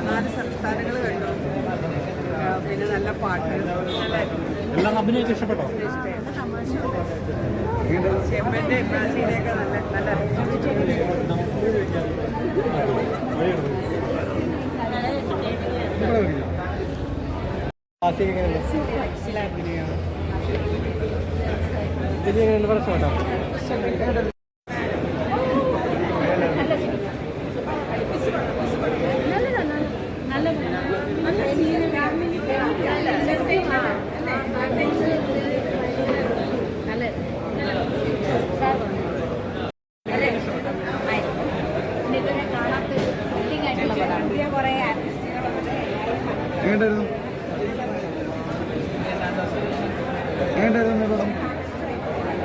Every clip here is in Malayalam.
നാല് സംസ്ഥാനങ്ങൾ കണ്ടു. പിന്നെ നല്ല പാട്ട് എല്ലാം അഭിനയിച്ച് ഇഷ്ടപ്പെട്ടോ? ചെമ്മന്റെ ബ്രാസീലിയൊക്കെ നല്ല നല്ല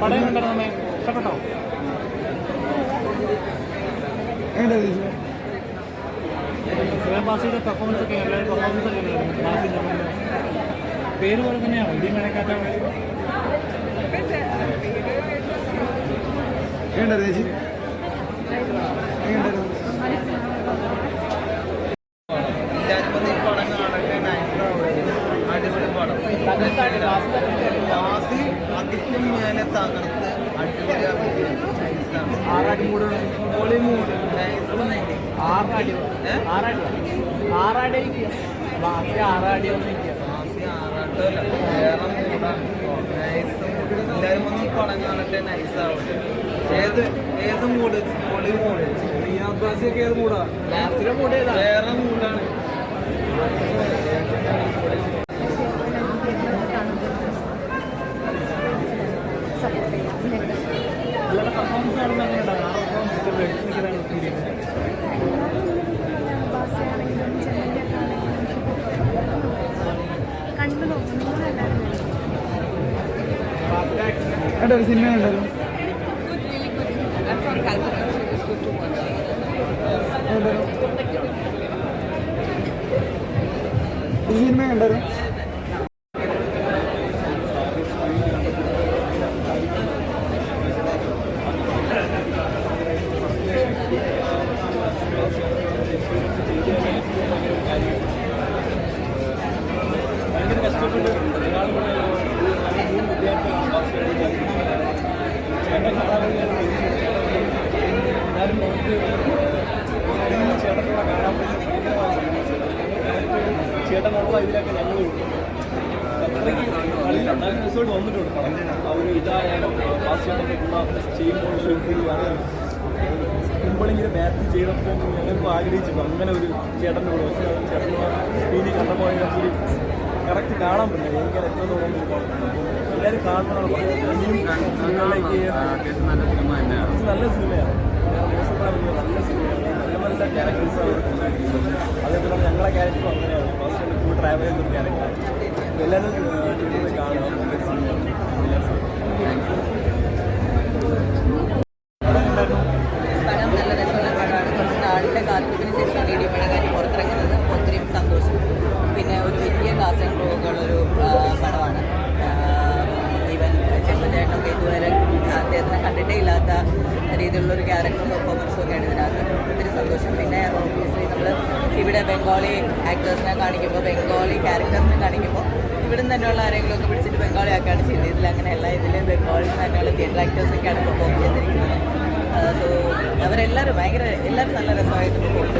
പടം കണ്ടോ? ഇഷ്ടപ്പെട്ടോ? ബാസിയുടെ പെർഫോമൻസ് ഒക്കെ എല്ലാവരും പെർഫോമൻസ് ഒക്കെ ബാസിൻ്റെ പേര് പോലെ തന്നെയാണോ ഇടി മഴക്കാറ്റാണ്? ചേച്ചി അതിക്കും മേലെ തകർത്ത് എല്ലാരും ഒന്ന് പടം കാണട്ടെ. നൈസാവട്ടെ. ഏത് മൂഡ്? പൊളി മൂഡ്. ഒക്കെ ഏത് മൂടാ? വേറെ മൂടാണ്. ഒരു സിനിമ ഉണ്ടല്ലോ സിനിമ ഉണ്ടല്ലോ ഭയങ്കര കഷ്ടപ്പെട്ട് ചേട്ടനുള്ള ഇതിലൊക്കെ ഞങ്ങൾ നല്ല റിസോർട്ട് വന്നിട്ടുണ്ട്. ആ ഒരു ഇതായാലും ചെയ്യുമ്പോൾ സിമ്പിളിങ്ങനെ ബാറ്റ് ചെയ്തപ്പോൾ ഞങ്ങൾക്ക് ആഗ്രഹിച്ചു അങ്ങനെ ഒരു ചേട്ടൻ്റെ കൂടെ. പക്ഷേ ചേട്ടൻ സ്ക്രീനിൽ കണ്ടപ്പോൾ അതിനൊരു കറക്റ്റ് കാണാൻ പറ്റില്ല. എനിക്കത് എത്ര തോന്നുന്നു എല്ലാവരും കാണണമെന്നാണ് പറയുന്നത്. നല്ല സിനിമയാണ്. നല്ല സിനിമയാണ്. നല്ല ക്യാരക്ടേഴ്സാണ്. അതേപോലെ ഞങ്ങളെ ക്യാരക്ടറും അങ്ങനെയാണ്. ഫസ്റ്റ് ഫുൾ ട്രാവൽ ചെയ്യുന്നൊരു ക്യാരക്ടറാണ്. എല്ലാവരും കാണാം. പടം നല്ല രസമുള്ള പടമാണ്. കുറച്ച് നാളിൻ്റെ കാത്തിരിപ്പിന് ശേഷം ഇടി മഴകാരി പുറത്തിറങ്ങുന്നത് ഒത്തിരി സന്തോഷം. പിന്നെ ഒരു വലിയ കാസ്റ്റ് ആൻഡ് ക്രൂകളുള്ളൊരു പടമാണ്. ഈവൻ ചെമ്മഞ്ചേട്ടനൊക്കെ ഇതുവരെ അദ്ദേഹത്തിനെ കണ്ടിട്ടേ ഇല്ലാത്ത രീതിയിലുള്ളൊരു ക്യാരക്ടർ പെർഫോമൻസും ഒക്കെയാണ് ഇതിനകത്ത്. ഒത്തിരി സന്തോഷം. പിന്നെ ഓബിയസ്ലി നമ്മൾ ഇവിടെ ബംഗാളി ആക്ടേഴ്സിനെ കാണിക്കുമ്പോൾ, ബംഗാളി ക്യാരക്ടേഴ്സിനെ കാണിക്കുമ്പോൾ ഇവിടെ നിന്ന് തന്നെയുള്ള ആരെങ്കിലും ഒക്കെ പിടിച്ചിട്ട് ബംഗാളി ആക്കുകയാണ് ചെയ്യുന്നത്. ഇതിൽ അങ്ങനെയല്ല. ഇതിൽ ബംഗാളിൽ നിന്ന് തന്നെയുള്ള തിയേറ്റർ ആക്ടേഴ്സൊക്കെയാണ് പെർഫോം ചെയ്തിരിക്കുന്നത്. സോ അവരെല്ലാവരും എല്ലാവരും നല്ല രസമായിട്ട് പെർഫോം